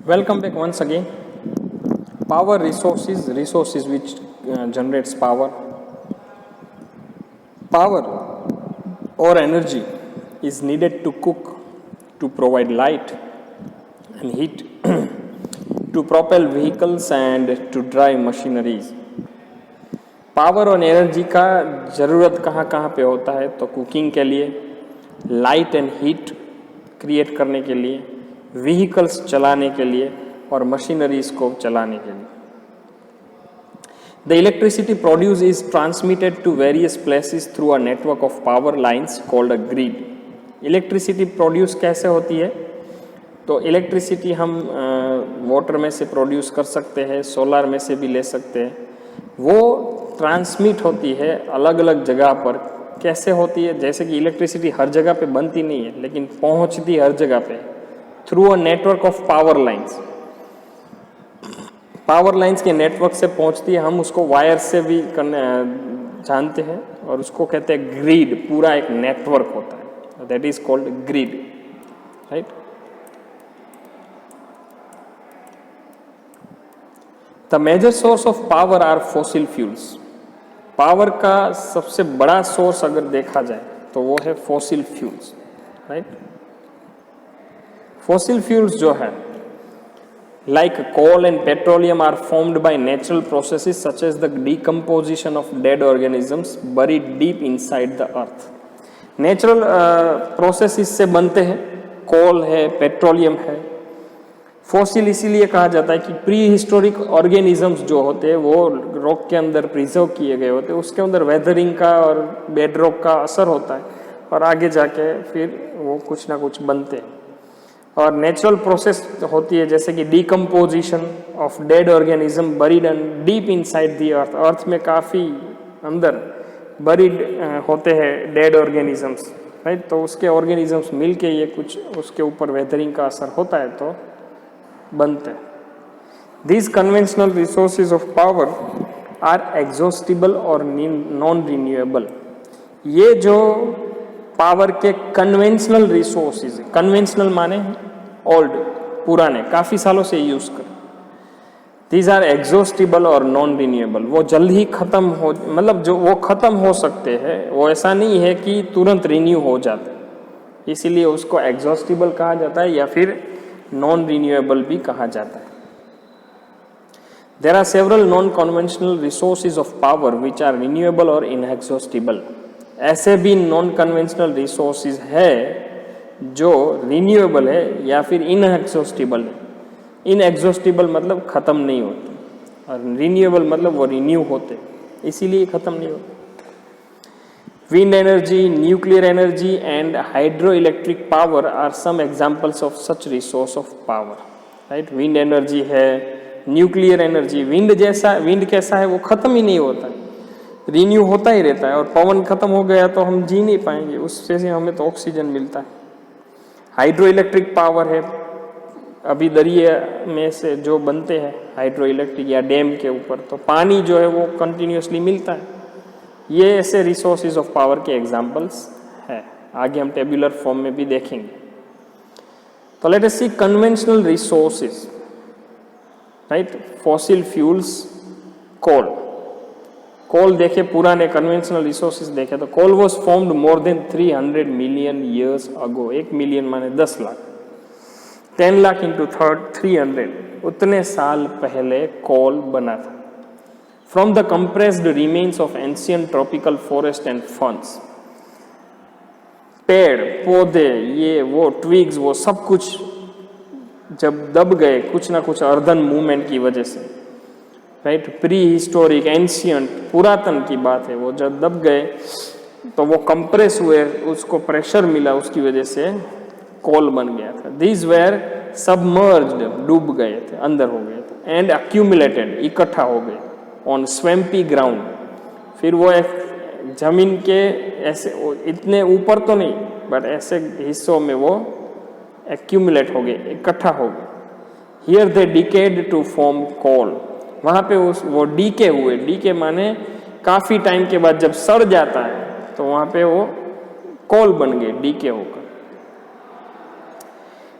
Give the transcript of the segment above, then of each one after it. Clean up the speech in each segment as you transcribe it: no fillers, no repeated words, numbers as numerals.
Welcome back once again. Power resources which generates power. Power or energy is needed to cook, to provide light and heat, to propel vehicles and to drive machineries. Power और energy का ज़रूरत कहाँ कहाँ पे होता है? तो cooking के लिए, लाइट एंड हीट क्रिएट करने के लिए, व्हीकल्स चलाने के लिए और मशीनरीज को चलाने के लिए. The electricity produce is transmitted to various places through a network of power lines called a grid. Electricity produce कैसे होती है? तो इलेक्ट्रिसिटी हम वाटर में से प्रोड्यूस कर सकते हैं, सोलर में से भी ले सकते हैं. वो ट्रांसमिट होती है अलग अलग जगह पर. कैसे होती है? जैसे कि इलेक्ट्रिसिटी हर जगह पे बनती नहीं है, लेकिन पहुंचती हर जगह पे through a network of power lines. Power lines के नेटवर्क से पहुंचती है. हम उसको वायर से भी करने जानते हैं और उसको कहते हैं ग्रिड. पूरा एक नेटवर्क होता है, that is called grid, right. The major source of power are fossil fuels. Power का सबसे बड़ा सोर्स अगर देखा जाए तो वो है fossil fuels, right. Fossil fuels जो है like coal and petroleum are formed by natural processes such as the decomposition of dead organisms buried deep inside the earth. Natural processes से बनते हैं. कोल है, पेट्रोलियम है. फॉसिल इसीलिए कहा जाता है कि प्री हिस्टोरिक ऑर्गेनिजम्स जो होते हैं वो रॉक के अंदर प्रिजर्व किए गए होते हैं. उसके अंदर वेदरिंग का और बेड रॉक का असर होता है और आगे जाके फिर वो कुछ ना कुछ बनते हैं. और नेचुरल प्रोसेस होती है जैसे कि decomposition of dead organism buried and deep inside the earth. Earth में काफ़ी अंदर बरीड होते हैं डेड ऑर्गेनिजम्स, राइट. तो उसके ऑर्गेनिजम्स मिलके ये कुछ उसके ऊपर वेदरिंग का असर होता है तो बनते हैं. These conventional resources of power are exhaustible और नॉन रिन्यूएबल. ये जो पावर के कन्वेंशनल रिसोर्सेज, कन्वेंशनल माने ओल्ड, पुराने, काफ़ी सालों से यूज़ कर. दीज आर एग्जॉस्टिबल और नॉन रिन्यूएबल. वो जल्द ही ख़त्म हो, मतलब जो वो ख़त्म हो सकते हैं, वो ऐसा नहीं है कि तुरंत रिन्यू हो जाते, इसीलिए उसको एग्जॉस्टिबल कहा जाता है या फिर नॉन रिन्यूएबल भी कहा जाता है. There are several non conventional resources of power which are renewable और इनएग्जॉस्टिबल. ऐसे भी नॉन कन्वेंशनल रिसोर्सेज है जो रिन्यूएबल है या फिर इनएग्जॉस्टिबल है. इनएग्जॉस्टिबल मतलब ख़त्म नहीं होते और रिन्यूएबल मतलब वो रिन्यू होते, इसीलिए ख़त्म नहीं होते. Wind energy, nuclear energy and hydroelectric power are some examples of such resource of power, right. Wind energy है, nuclear energy. wind कैसा है? वो ख़त्म ही नहीं होता है, रिन्यू होता ही रहता है. और पवन ख़त्म हो गया तो हम जी नहीं पाएंगे, उससे से हमें तो ऑक्सीजन मिलता है. हाइड्रो इलेक्ट्रिक पावर है, अभी दरिया में से जो बनते हैं हाइड्रो इलेक्ट्रिक या डैम के ऊपर, तो पानी जो है वो कंटिन्यूसली मिलता है. ये ऐसे रिसोर्सेज ऑफ पावर के एग्जाम्पल्स है. आगे हम टेबुलर फॉर्म में भी देखेंगे. तो let us see conventional resources, right. Fossil fuels, coal. Coal देखे, पुराने कन्वेंशनल रिसोर्सेज देखे तो coal was formed more than 300 million years ago. 1 million माने 10 लाख. 10 लाख इंटू 300, उतने साल पहले कोल बना था. From the compressed remains of ancient tropical forest and ferns. पेड़ पौधे, ये वो ट्विग्स, वो सब कुछ जब दब गए कुछ ना कुछ अर्दन मूवमेंट की वजह से, राइट. प्री हिस्टोरिक, एंशियंट, पुरातन की बात है. वो जब दब गए तो वो कंप्रेस हुए, उसको प्रेशर मिला, उसकी वजह से कोल बन गया था. दीज वेर सबमर्ज्ड, डूब गए थे, अंदर हो गए थे. एंड अक्यूमुलेटेड, इकट्ठा हो गए ऑन स्वैम्पी ग्राउंड. फिर वो एक जमीन के ऐसे इतने ऊपर तो नहीं बट ऐसे हिस्सों में वो एक्यूमुलेट हो गए, इकट्ठा हो गए. Here they decayed to form coal. वहाँ पे वो डीके हुए. डीके माने काफ़ी टाइम के बाद जब सड़ जाता है तो वहाँ पे वो कोल बन गए डीके होकर.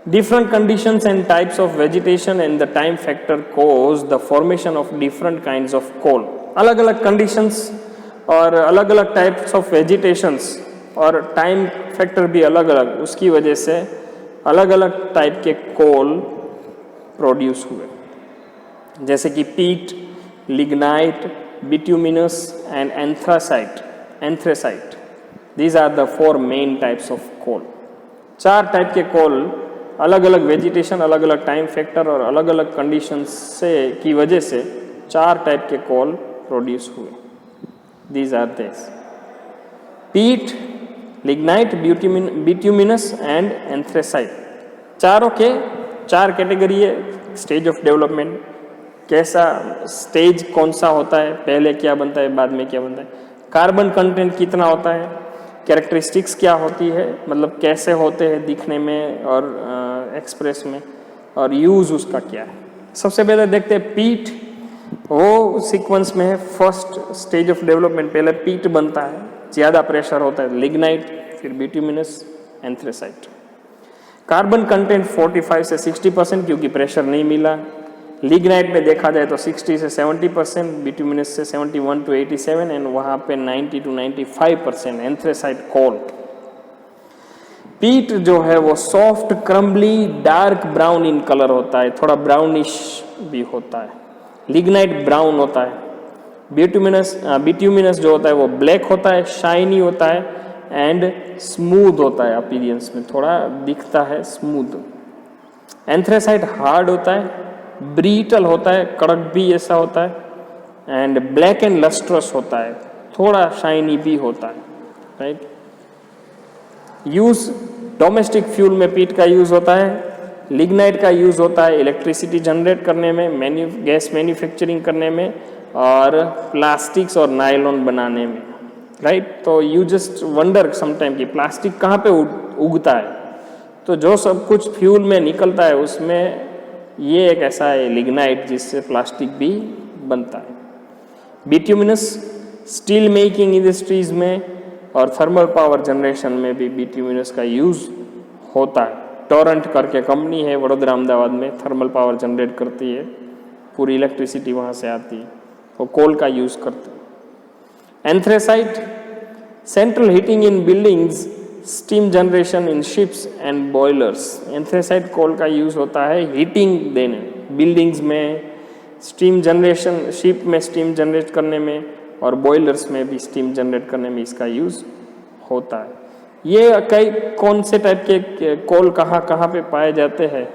Different conditions and types of vegetation and the time factor cause the formation of different kinds of coal. अलग अलग conditions और अलग अलग types of vegetations और time factor भी अलग अलग, उसकी वजह से अलग अलग type के coal produce हुए, जैसे कि peat, lignite, bituminous and anthracite. These are the 4 main types of coal. 4 type के कोल अलग अलग वेजिटेशन, अलग अलग टाइम फैक्टर और अलग अलग कंडीशंस से की वजह से 4 टाइप के कोल प्रोड्यूस हुए. These are this: peat, lignite, bituminous and anthracite. चारों के 4 कैटेगरी है. स्टेज ऑफ डेवलपमेंट, कैसा स्टेज कौन सा होता है, पहले क्या बनता है, बाद में क्या बनता है. कार्बन कंटेंट कितना होता है, कैरेक्टरिस्टिक्स क्या होती है, मतलब कैसे होते हैं दिखने में और एक्सप्रेस में, और यूज़ उसका क्या है. सबसे पहले देखते हैं पीट. वो सीक्वेंस में है, फर्स्ट स्टेज ऑफ डेवलपमेंट, पहले पीट बनता है, ज़्यादा प्रेशर होता है. लिग्नाइट, फिर बिट्यूमिनस, एंथ्रेसाइट. कार्बन कंटेंट 45 से 60% क्योंकि प्रेशर नहीं मिला. लिग्नाइट में देखा जाए तो 60 से 70%, बिट्यूमिनस से 71 to 87 एंड वहाँ पे 90 to 95% एंथ्रेसाइट कोल. पीट जो है वो soft, crumbly, dark brown in colour होता है, थोड़ा ब्राउनिश भी होता है. लिग्नाइट ब्राउन होता है. बिट्यूमिनस जो होता है वो ब्लैक होता है, शाइनी होता है एंड स्मूथ होता है, अपीयरेंस में थोड़ा दिखता है स्मूथ. एंथ्रेसाइट हार्ड होता है, ब्रीटल होता है, कड़क भी ऐसा होता है एंड ब्लैक एंड लस्ट्रस होता है, थोड़ा शाइनी भी होता है. राइट. यूज डोमेस्टिक फ्यूल में पीट का यूज होता है. लिग्नाइट का यूज होता है इलेक्ट्रिसिटी जनरेट करने में, गैस मैन्युफैक्चरिंग करने में और प्लास्टिक्स और नायलॉन बनाने में. राइट. तो यू जस्ट वंडर समटाइम कि प्लास्टिक कहाँ पे उगता है, तो जो सब कुछ फ्यूल में निकलता है उसमें ये एक ऐसा है लिग्नाइट जिससे प्लास्टिक भी बनता है. बिट्यूमिनस स्टील मेकिंग इंडस्ट्रीज में और थर्मल पावर जनरेशन में भी बिट्यूमिनस का यूज होता है. टोरेंट करके कंपनी है वडोदरा अहमदाबाद में, थर्मल पावर जनरेट करती है, पूरी इलेक्ट्रिसिटी वहाँ से आती है, वो कोल का यूज करते हैं. Anthracite central heating in buildings, steam generation in ships and boilers. Anthracite coal का यूज होता है हीटिंग देने, बिल्डिंग्स में स्टीम जनरेशन, शिप में स्टीम जनरेट करने में और बॉयलर्स में भी स्टीम जनरेट करने में इसका यूज होता है. ये कई कौन से टाइप के कोल कहाँ कहाँ पे पाए जाते हैं,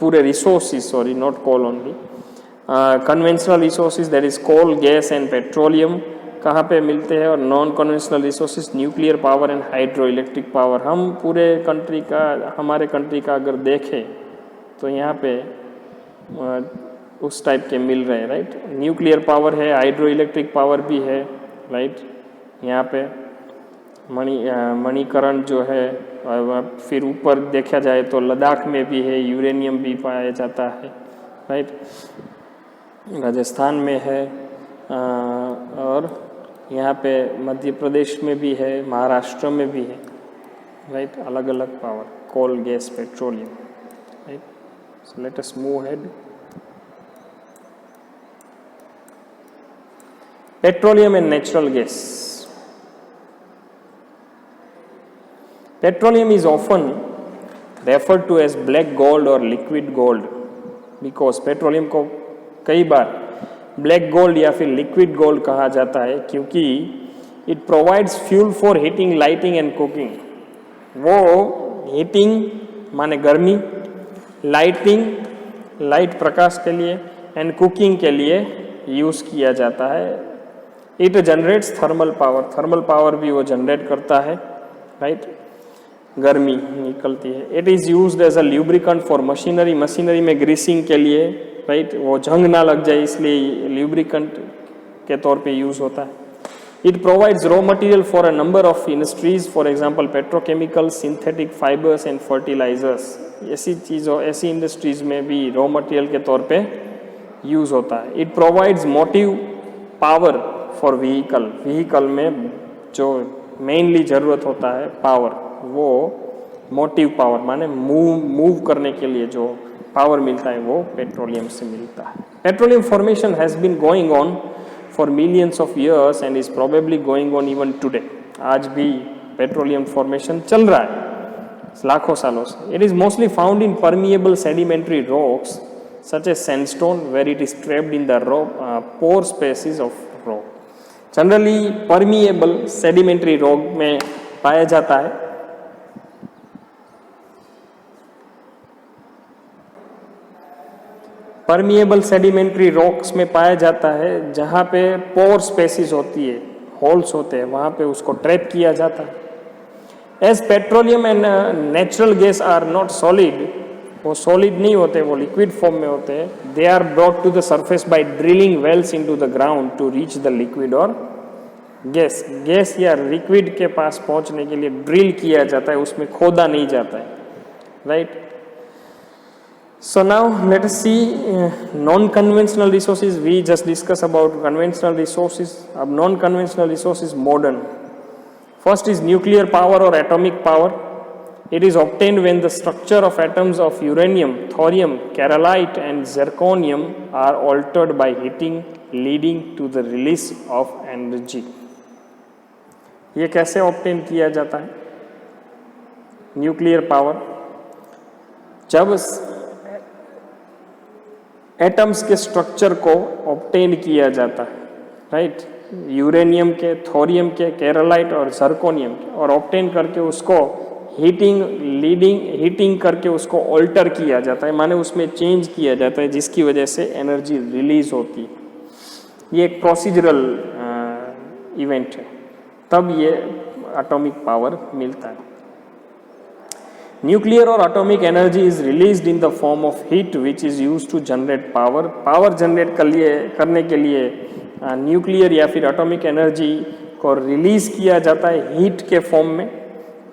पूरे resources, sorry not coal only, conventional resources that is coal, gas and petroleum कहाँ पे मिलते हैं, और non conventional resources nuclear power and hydro electric power. हम पूरे कंट्री का, हमारे कंट्री का अगर देखें तो यहाँ पे उस टाइप के मिल रहे हैं. राइट. न्यूक्लियर पावर है, हाइड्रो इलेक्ट्रिक पावर भी है. राइट. यहाँ पे मणिकरण जो है, फिर ऊपर देखा जाए तो लद्दाख में भी है, यूरेनियम भी पाया जाता है. राइट. राजस्थान में है और यहाँ पे मध्य प्रदेश में भी है, महाराष्ट्र में भी है. राइट. अलग अलग power, coal, gas, petroleum. Right. So let us move ahead. Petroleum and natural gas. Petroleum is often referred to as black gold or liquid gold because petroleum को कई बार black gold या फिर liquid gold कहा जाता है क्योंकि it provides fuel for heating, lighting and cooking. वो heating माने गर्मी, lighting लाइट प्रकाश के लिए and cooking के लिए यूज़ किया जाता है. It generates thermal power. Thermal power भी वो generate करता है. Right. गर्मी निकलती है. It is used as a lubricant for machinery. Machinery में ग्रीसिंग के लिए. राइट. वो जंग ना लग जाए इसलिए ल्यूब्रिकेंट के तौर पे यूज़ होता है. It provides raw material for a number of industries, for example petrochemical, synthetic fibres and fertilisers. ऐसी चीज़ों, ऐसी इंडस्ट्रीज में भी रॉ मटेरियल के तौर पे यूज़ होता है. It provides motive power for vehicle. Vehicle में जो मेनली ज़रूरत होता है पावर, वो मोटिव पावर माने मूव करने के लिए जो पावर मिलता है वो पेट्रोलियम से मिलता है. Petroleum formation has been going on for millions of years and is probably going on even today. आज भी पेट्रोलियम फॉर्मेशन चल रहा है लाखों सालों से. It is mostly found in permeable sedimentary rocks such as sandstone where it is trapped in the pore spaces of rock. Generally permeable sedimentary rock में पाया जाता है. परमिएबल सेडिमेंट्री रॉक्स में पाया जाता है जहाँ पे पोर स्पेसिस होती है, होल्स होते हैं, वहाँ पे उसको ट्रैप किया जाता है. As petroleum and natural gas are not solid, वो सॉलिड नहीं होते, वो लिक्विड फॉर्म में होते हैं. They are brought to the surface by drilling wells into the ground to reach the liquid और गैस. गैस या लिक्विड के पास पहुंचने के लिए ड्रिल किया जाता है, उसमें खोदा नहीं जाता है. Right. So now let us see non-conventional resources. We just discuss about conventional resources. अब non-conventional resources modern. First is nuclear power or atomic power. It is obtained when the structure of atoms of uranium, thorium, kerallite and zirconium are altered by heating, leading to the release of energy. ये कैसे obtain किया जाता है? Nuclear power. जब atoms के structure को obtain किया जाता है, राइट, यूरेनियम के, थोरियम के, केरालाइट और जर्कोनियम के, और ऑब्टेन करके उसको हीटिंग करके उसको ऑल्टर किया जाता है, माने उसमें चेंज किया जाता है जिसकी वजह से एनर्जी रिलीज होती है. ये एक प्रोसीजरल इवेंट है, तब ये एटॉमिक पावर मिलता है. Nuclear or atomic energy is released in the form of heat which is used to generate power. Power generate करने के लिए न्यूक्लियर या फिर एटॉमिक एनर्जी को रिलीज किया जाता है हीट के फॉर्म में,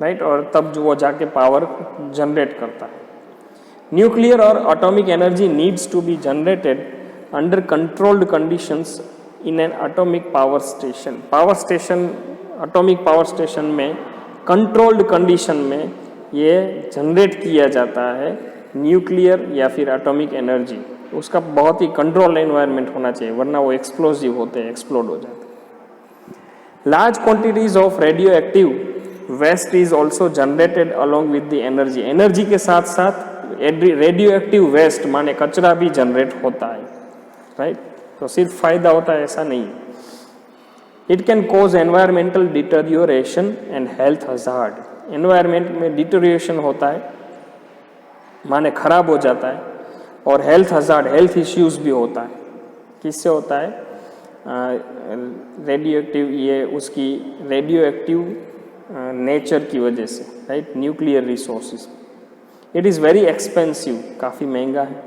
राइट, और तब जो वो जाके पावर जनरेट करता है. न्यूक्लियर और atomic energy needs to be generated under controlled conditions in an atomic power station. Power station, atomic power station में कंट्रोल्ड कंडीशन में ये जनरेट किया जाता है न्यूक्लियर या फिर एटॉमिक एनर्जी. उसका बहुत ही कंट्रोल एनवायरनमेंट होना चाहिए, वरना वो एक्सप्लोजिव होते हैं, एक्सप्लोड हो जाते हैं. Large quantities of radioactive waste is also generated along with the energy. Energy के साथ साथ रेडियो एक्टिव वेस्ट माने कचरा भी जनरेट होता है, राइट. तो सिर्फ फायदा होता है ऐसा नहीं. It can cause environmental deterioration and health hazard. Environment में डिटेरियोरेशन होता है माने खराब हो जाता है, और हेल्थ हजार्ड, हेल्थ इश्यूज भी होता है. किससे होता है? रेडियो एक्टिव, ये उसकी रेडियो एक्टिव नेचर की वजह से, right. Nuclear resources. It is very expensive, काफ़ी महंगा है.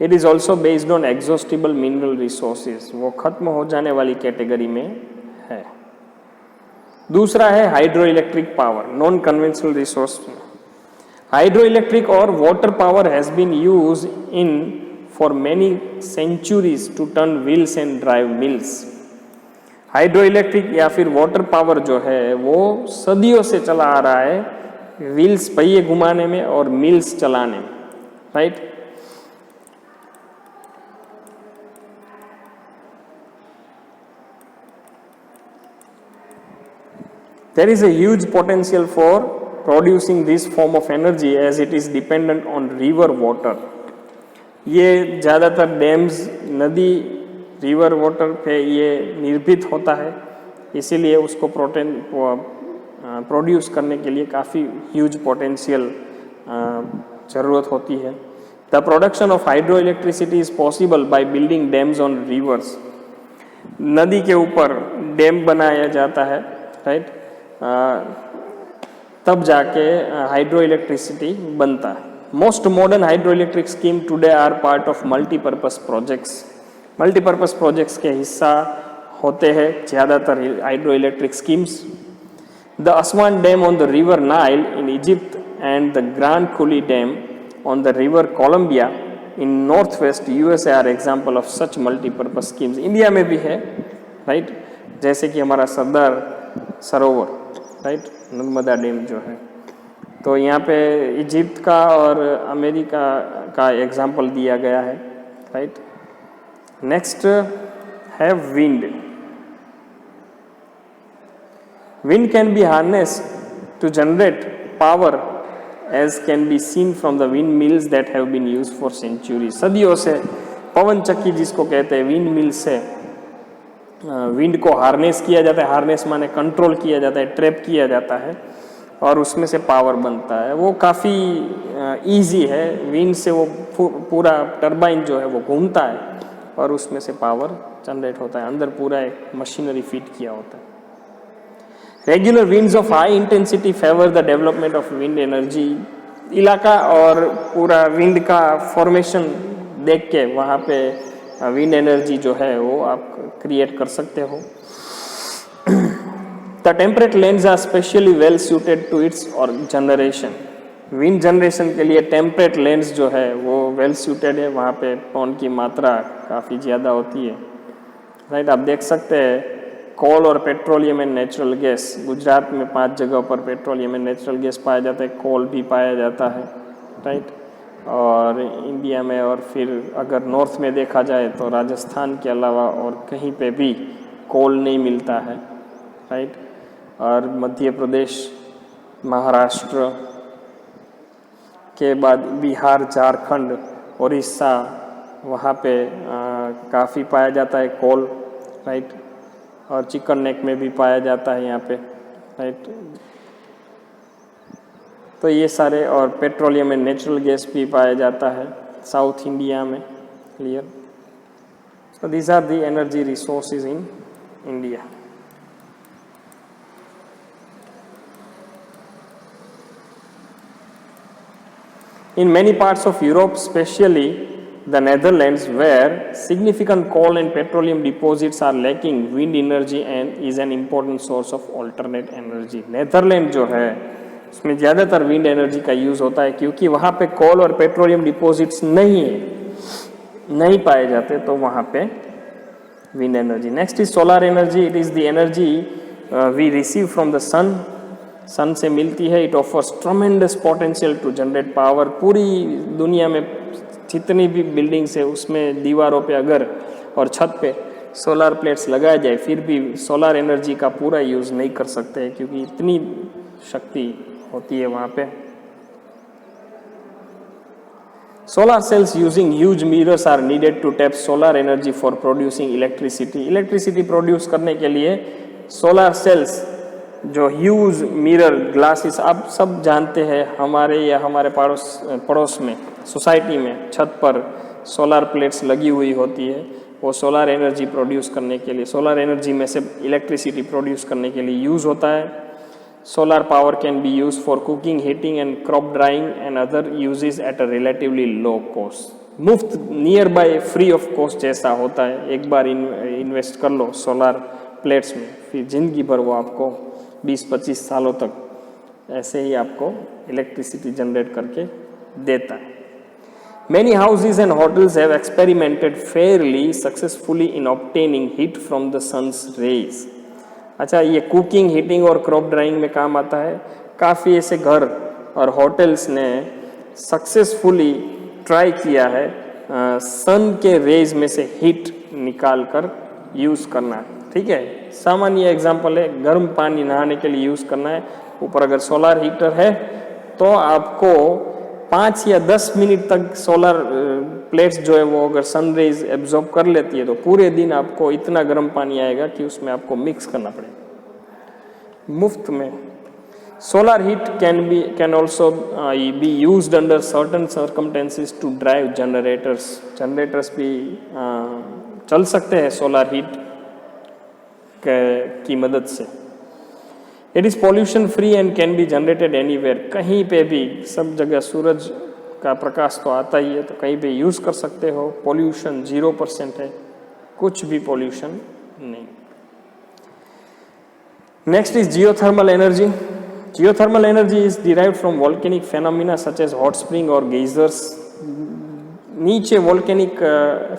It is also based on exhaustible mineral resources, वो खत्म हो जाने वाली कैटेगरी में है. दूसरा है hydro electric power, non conventional resource. Hydro electric और water power has been use in for many centuries to turn wheels and drive mills. Hydro electric या फिर वाटर पावर जो है वो सदियों से चला आ रहा है व्हील्स, पहिए घुमाने में और मिल्स चलाने में, right. There is a huge potential for producing this form of energy as it is dependent on river water. ये ज़्यादातर डैम्स, नदी, रिवर वाटर पे ये निर्भीत होता है, इसीलिए उसको प्रोड्यूस करने के लिए काफ़ी ह्यूज पोटेंशियल ज़रूरत होती है. The production of hydro electricity is possible by building dams on reverse. नदी के ऊपर डैम बनाया जाता है, राइट. तब जाके हाइड्रो इलेक्ट्रिसिटी बनता है. Most modern hydroelectric scheme today are part of multipurpose projects. Multipurpose projects के हिस्सा होते हैं ज़्यादातर hydroelectric schemes. The Aswan dam on the river Nile in Egypt and the Grand Coulee dam on the river Columbia in north west USA are example of such multipurpose schemes. India में भी है, right, जैसे कि हमारा Sardar Sarovar, right, Narmada dam जो है. तो यहाँ पे इजिप्ट का और अमेरिका का एग्जाम्पल दिया गया है, राइट। नेक्स्ट है wind. Wind can be harness to generate power as can be seen from the windmills that have been used for centuries। सदियों से पवन चक्की जिसको कहते हैं विंड मिल से विंड को हार्नेस किया जाता है। हार्नेस माने कंट्रोल किया जाता है, ट्रैप किया जाता है और उसमें से पावर बनता है। वो काफ़ी इजी है। विंड से वो पूरा टरबाइन जो है वो घूमता है और उसमें से पावर जनरेट होता है। अंदर पूरा एक मशीनरी फिट किया होता है। Regular winds of high intensity favour the development of wind energy. इलाका और पूरा विंड का फॉर्मेशन देख के वहाँ पे विंड एनर्जी जो है वो आप क्रिएट कर सकते हो। The temperate lands are specially well suited to its और जनरेशन। विंड जनरेशन के लिए टेम्परेट लैंड्स जो है वो वेल सूटेड है। वहाँ पे पवन की मात्रा काफ़ी ज़्यादा होती है, राइट। आप देख सकते हैं कोल और petroleum and natural gas. Gujarat में 5 जगहों पर पेट्रोलियम एंड नेचुरल गैस पाया जाता है, कोल भी पाया जाता है, राइट। और इंडिया में और फिर अगर नॉर्थ में देखा जाए तो राजस्थान के अलावा और कहीं पे भी कोल नहीं मिलता है, राइट। और मध्य प्रदेश, महाराष्ट्र के बाद बिहार, झारखंड, उड़ीसा, वहाँ पे काफ़ी पाया जाता है कोल, राइट। और चिकन नेक में भी पाया जाता है यहाँ पे, राइट। तो ये सारे और पेट्रोलियम एंड नेचुरल गैस भी पाया जाता है साउथ इंडिया में, clear. So these are the energy resources in India. In many parts of Europe, especially the Netherlands, where significant coal and petroleum deposits are lacking, wind energy and is an important source of alternate energy। Netherland जो है उसमें ज़्यादातर wind energy का use होता है क्योंकि वहाँ पे कोल और पेट्रोलियम डिपॉजिट्स नहीं पाए जाते, तो वहाँ पे wind energy. Next is solar energy. It is the energy we receive from the sun. Sun से मिलती है। It offers tremendous potential to generate power. पूरी दुनिया में जितनी भी बिल्डिंग्स है उसमें दीवारों पे अगर और छत पे सोलर प्लेट्स लगाया जाए फिर भी सोलर एनर्जी का पूरा यूज़ नहीं कर सकते क्योंकि इतनी शक्ति होती है वहाँ पे। Solar cells using huge mirrors are needed to tap solar energy for producing electricity. Electricity produce करने के लिए सोलर सेल्स जो ह्यूज मिरर ग्लासेस आप सब जानते हैं, हमारे या हमारे पड़ोस में सोसाइटी में छत पर सोलर प्लेट्स लगी हुई होती है। वो सोलर एनर्जी प्रोड्यूस करने के लिए, सोलर एनर्जी में से इलेक्ट्रिसिटी प्रोड्यूस करने के लिए यूज़ होता है। Solar power can be use for cooking, heating and crop drying and other uses at a relatively low cost. मुफ्त, near by, free of cost जैसा होता है। एक बार इन्वेस्ट कर लो सोलर प्लेट्स में, फिर जिंदगी भर वो आपको 20-25 सालों तक ऐसे ही आपको इलेक्ट्रिसिटी जनरेट करके देता है। Many houses and hotels have experimented fairly successfully in obtaining heat from the sun's rays। अच्छा, ये कुकिंग, हीटिंग और क्रॉप ड्राइंग में काम आता है। काफ़ी ऐसे घर और होटल्स ने सक्सेसफुली ट्राई किया है सन के रेज में से हीट निकाल कर यूज़ करना है, ठीक है। सामान्य एग्जांपल है, गर्म पानी नहाने के लिए यूज़ करना है। ऊपर अगर सोलर हीटर है तो आपको 5 या 10 मिनट तक सोलर प्लेट्स जो है वो अगर सन रेज एब्जॉर्ब कर लेती है तो पूरे दिन आपको इतना गर्म पानी आएगा कि उसमें आपको मिक्स करना पड़ेगा मुफ्त में। Solar heat can also be used under certain circumstances to drive generators. Generators भी चल सकते हैं सोलर हीट की मदद से। It is pollution free and can be generated anywhere. कहीं पे भी, सब जगह सूरज का प्रकाश तो आता ही है, तो कहीं पे यूज़ कर सकते हो। पॉल्यूशन 0% है, कुछ भी पॉल्यूशन नहीं। Next is geothermal energy. Geothermal energy is derived from volcanic phenomena such as hot spring और गेजर्स। नीचे वोल्केनिक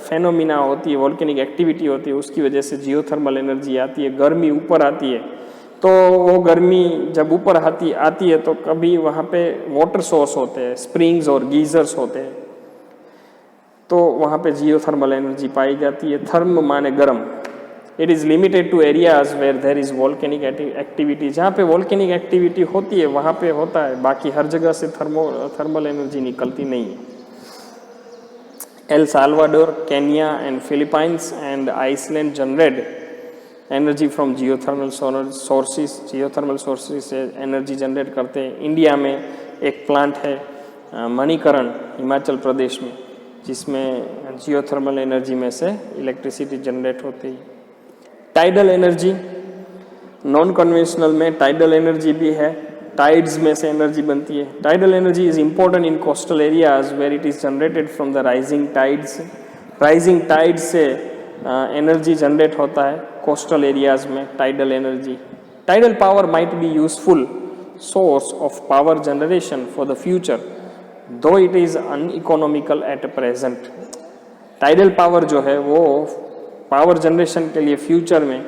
फेनोमिना होती है, वोल्केनिक एक्टिविटी होती है, उसकी वजह से जियोथर्मल एनर्जी आती है। गर्मी ऊपर आती है तो तो वो गर्मी जब ऊपर आती है तो कभी वहाँ पे वाटर सोर्स होते हैं, स्प्रिंग्स और गीजर्स होते हैं, तो वहाँ पे जियोथर्मल एनर्जी पाई जाती है। थर्म माने गर्म। It is limited to areas where there is volcanic activity. जहाँ पे वोल्केनिक एक्टिविटी होती है वहाँ पे होता है, बाकी हर जगह से थर्मल एनर्जी निकलती नहीं है। El Salvador, Kenya and Philippines and Iceland generate energy from geothermal sources. Geothermal sources से एनर्जी जनरेट करते हैं। इंडिया में एक प्लांट है मणिकरण, हिमाचल प्रदेश में, जिसमें जियोथर्मल एनर्जी में से इलेक्ट्रिसिटी जनरेट होती है। टाइडल एनर्जी, नॉन कन्वेंशनल में टाइडल एनर्जी भी है, टाइड्स में से एनर्जी बनती है। Tidal energy is important in coastal areas where it is generated from the rising tides. Rising tides से एनर्जी जनरेट होता है कोस्टल एरियाज में, tidal energy. Tidal power might be useful source of power generation for the future, though it is uneconomical at present. Tidal power जो है वो power generation के लिए future में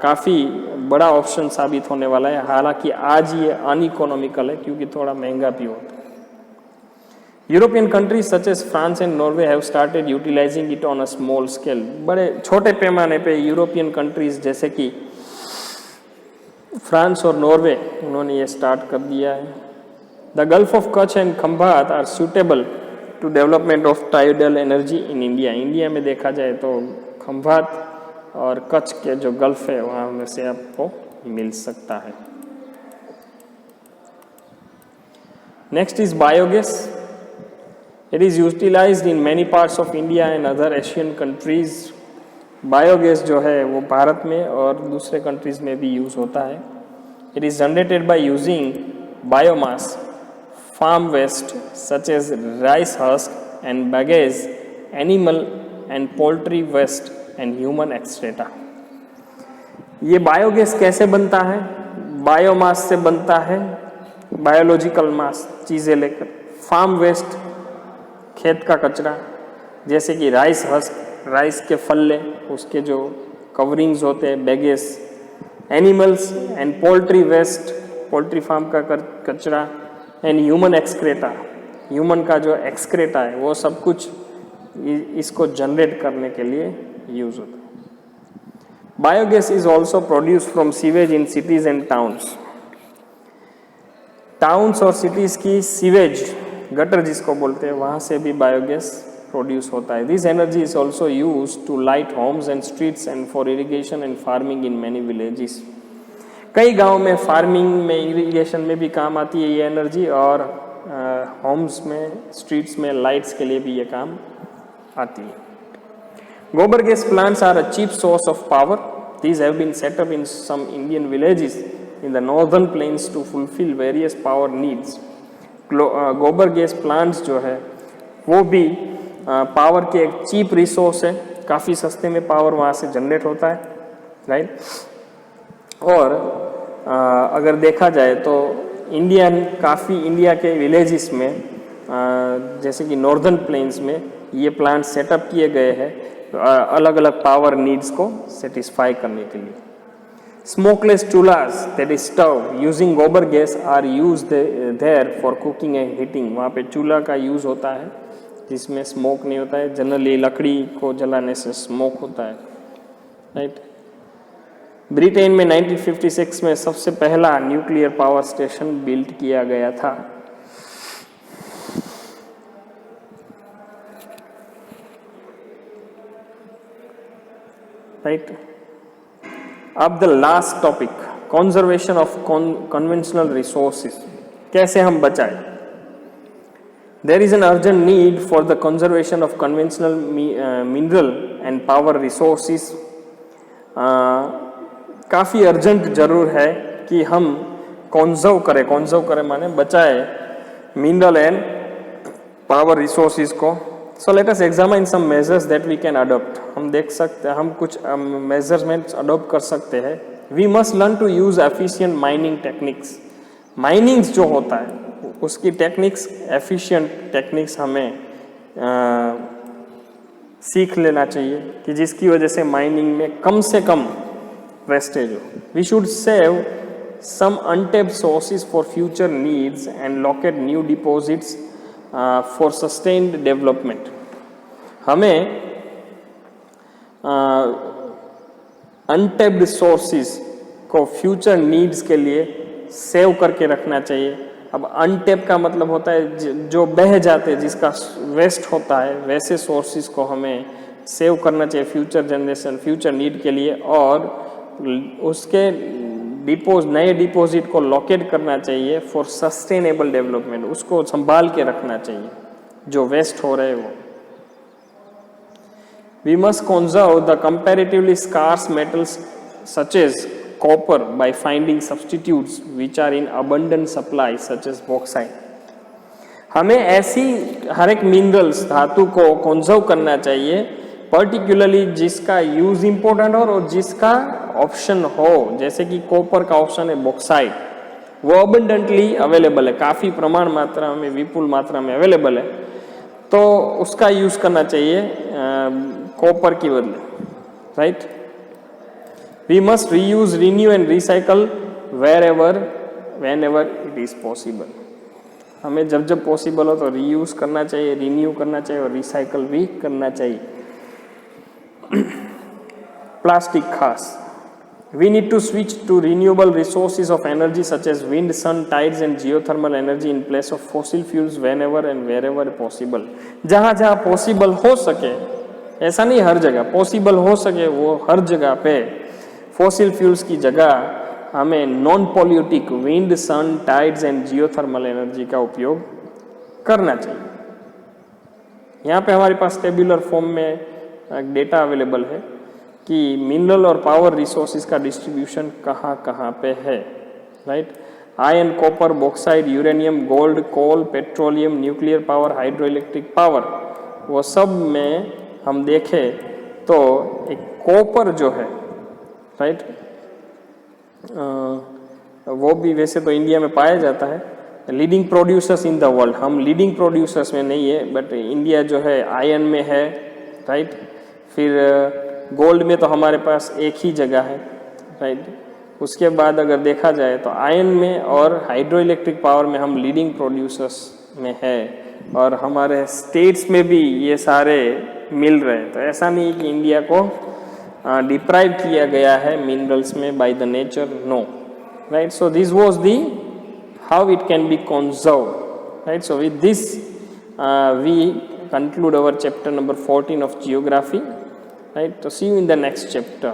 काफ़ी बड़ा ऑप्शन साबित होने वाला है। हालांकि आज ये अनइकोनॉमिकल है क्योंकि थोड़ा महंगा भी होता है। European countries such as France and Norway have started utilising it on a small scale. बड़े छोटे पैमाने पे यूरोपियन कंट्रीज जैसे कि फ्रांस और नॉर्वे, उन्होंने ये स्टार्ट कर दिया है। The Gulf of Kutch and Khambhat are suitable to development of tidal energy in India. India में देखा जाए तो खंभात और कच्छ के जो गल्फ है वहाँ में से आपको मिल सकता है। Next is biogas. It is utilised in many parts of India and other Asian countries. Biogas जो है वो भारत में और दूसरे कंट्रीज में भी यूज़ होता है। It is generated by using biomass, farm waste such as rice husk and bagasse, animal and poultry waste and human excreta। ये बायोगैस कैसे बनता है? बायोमास से बनता है, बायोलॉजिकल मास चीज़ें लेकर। फार्म वेस्ट, खेत का कचरा, जैसे कि राइस हस्क, राइस के फल्ले, उसके जो कवरिंग्स होते हैं, bagasse. Animals and poultry waste, poultry farm का कचरा। एंड ह्यूमन एक्सक्रेटा, ह्यूमन का जो एक्सक्रेटा है वो सब कुछ इसको जनरेट करने के लिए यूज होता है। Biogas is also produce from sewage in cities and towns. Towns और सिटीज की सीवेज, गटर जिसको बोलते हैं, वहाँ से भी बायोगैस प्रोड्यूस होता है। This energy is also use to light homes and streets and for irrigation and farming in many villages. कई गांव में फार्मिंग में, इरिगेशन में भी काम आती है ये एनर्जी, और होम्स में, स्ट्रीट्स में लाइट्स के लिए भी ये काम आती है। Gobar gas plants are a cheap source of power. These have been set up in some Indian villages in the northern plains to fulfil various power needs. गोबर गैस प्लांट्स जो है वो भी पावर के एक चीप रिसोर्स है, काफ़ी सस्ते में पावर वहाँ से जनरेट होता है, राइट। और अगर देखा जाए तो इंडिया के विलेजेस में, जैसे कि नॉर्दर्न प्लेन्स में, ये प्लांट सेटअप किए गए हैं अलग अलग पावर नीड्स को सेटिस्फाई करने के लिए। Smokeless chulhas, that is stove using gobar gas, are use there for cooking and heating. वहाँ पे चूल्हा का यूज़ होता है जिसमें स्मोक नहीं होता है। जनरली लकड़ी को जलाने से स्मोक होता है, राइट। ब्रिटेन में 1956 में सबसे पहला न्यूक्लियर पावर स्टेशन बिल्ड किया गया था। राइट। अब the last topic, conservation of conventional resources. कैसे हम बचाएं? There is an urgent need for the conservation of conventional mineral and power resources. काफ़ी अर्जेंट जरूर है कि हम कंजर्व करें माने बचाए मिनरल एंड पावर रिसोर्सेज को। So let us examine some measures that we can adopt. हम देख सकते हैं, हम कुछ मेजरमेंट्स अडॉप्ट कर सकते हैं। We must learn to use efficient mining techniques. Minings जो होता है उसकी टेक्निक्स, एफिशिएंट टेक्निक्स हमें सीख लेना चाहिए कि जिसकी वजह से माइनिंग में कम से कम वेस्टेज हो. We should save some untapped sources for future needs and locate new deposits for sustained development. हमें अनटैप्ड सोर्सेज को फ्यूचर नीड्स के लिए सेव करके रखना चाहिए. अब अनटैप का मतलब होता है जो बह जाते हैं, जिसका वेस्ट होता है, वैसे सोर्सेज को हमें सेव करना चाहिए फ्यूचर जनरेशन, फ्यूचर नीड के लिए. और उसके नए डिपॉजिट को लोकेट करना चाहिए फॉर सस्टेनेबल डेवलपमेंट. उसको संभाल के रखना चाहिए जो वेस्ट हो रहे हैं वो. We must conserve the comparatively scarce metals such as copper by finding substitutes which are in abundant supply such as bauxite. हमें ऐसी हर एक मिनरल्स, धातु को कंजर्व करना चाहिए, पर्टिकुलरली जिसका यूज इंपॉर्टेंट हो और जिसका ऑप्शन हो. जैसे कि कॉपर का ऑप्शन है बॉक्साइट, वो अबंडेंटली अवेलेबल है, काफ़ी प्रमाण मात्रा में, विपुल मात्रा में अवेलेबल है, तो उसका यूज करना चाहिए कॉपर की बदले. Right. We must reuse, renew and recycle wherever whenever it is possible. हमें जब जब पॉसिबल हो तो रीयूज करना चाहिए, रिन्यू करना चाहिए और रिसाइकल भी करना चाहिए. प्लास्टिक खास. We need to switch to renewable resources of energy such as wind, sun, tides and geothermal energy in place of fossil fuels whenever and wherever possible. जहाँ जहाँ पॉसिबल हो सके, ऐसा नहीं हर जगह पॉसिबल हो सके, वो हर जगह पे फॉसिल फ्यूल्स की जगह हमें non polluting wind, sun, tides and geothermal energy का उपयोग करना चाहिए. यहाँ पे हमारे पास टेबुलर फॉर्म में डेटा अवेलेबल है कि मिनरल और पावर रिसोर्सेज का डिस्ट्रीब्यूशन कहाँ कहाँ पे है. Right. Iron, copper, bauxite, uranium, gold, coal, petroleum, nuclear power, hydro electric power, वो सब में हम देखें तो एक कॉपर जो है, राइट, वो भी वैसे तो इंडिया में पाया जाता है. Leading producers in the world, हम लीडिंग प्रोड्यूसर्स में नहीं है, बट इंडिया जो है आयरन में है. राइट. फिर गोल्ड में तो हमारे पास एक ही जगह है. राइट. उसके बाद अगर देखा जाए तो आयरन में और हाइड्रो इलेक्ट्रिक पावर में हम लीडिंग प्रोड्यूसर्स में है, और हमारे स्टेट्स में भी ये सारे मिल रहे हैं. तो ऐसा नहीं कि इंडिया को डिप्राइव किया गया है मिनरल्स में by the nature, no. Right. So this was the how it can be conserve. Right. So with this we conclude our chapter number 14 of geography. Right. So see you in the next chapter.